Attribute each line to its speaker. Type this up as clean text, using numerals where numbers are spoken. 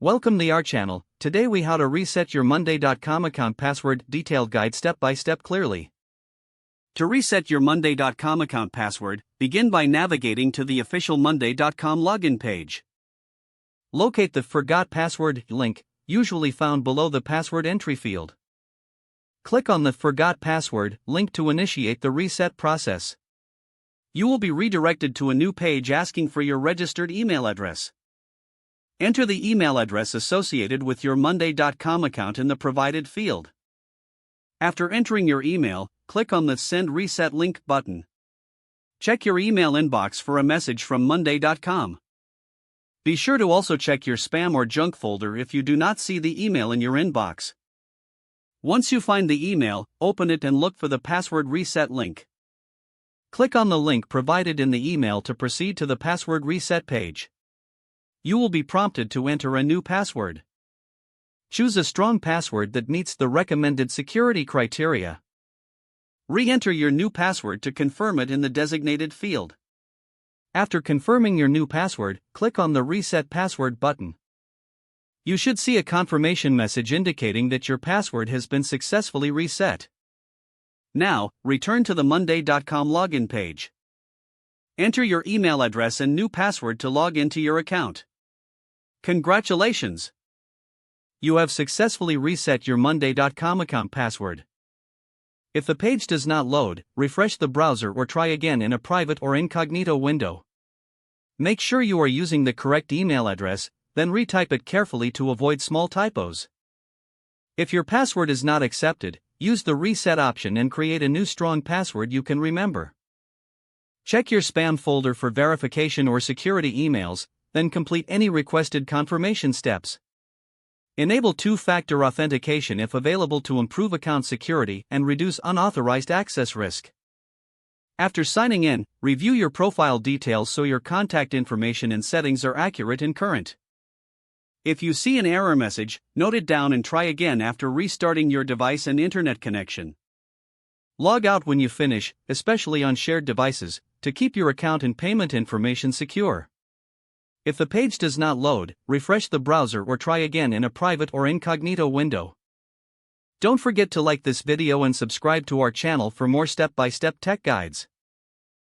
Speaker 1: Welcome to our channel. Today we how to reset your monday.com account password detailed guide step by step clearly. To reset your monday.com account password, begin by navigating to the official monday.com login page. Locate the Forgot Password link, usually found below the password entry field. Click on the Forgot Password link to initiate the reset process. You will be redirected to a new page asking for your registered email address. Enter the email address associated with your monday.com account in the provided field. After entering your email, click on the Send Reset Link button. Check your email inbox for a message from monday.com. Be sure to also check your spam or junk folder if you do not see the email in your inbox. Once you find the email, open it and look for the password reset link. Click on the link provided in the email to proceed to the password reset page. You will be prompted to enter a new password. Choose a strong password that meets the recommended security criteria. Re-enter your new password to confirm it in the designated field. After confirming your new password, click on the Reset Password button. You should see a confirmation message indicating that your password has been successfully reset. Now, return to the monday.com login page. Enter your email address and new password to log into your account. Congratulations! You have successfully reset your monday.com account password. If the page does not load, refresh the browser or try again in a private or incognito window. Make sure you are using the correct email address, then retype it carefully to avoid small typos. If your password is not accepted, use the reset option and create a new strong password you can remember. Check your spam folder for verification or security emails, then complete any requested confirmation steps. Enable two-factor authentication if available to improve account security and reduce unauthorized access risk. After signing in, review your profile details so your contact information and settings are accurate and current. If you see an error message, note it down and try again after restarting your device and internet connection. Log out when you finish, especially on shared devices, to keep your account and payment information secure. If the page does not load, refresh the browser or try again in a private or incognito window. Don't forget to like this video and subscribe to our channel for more step-by-step tech guides.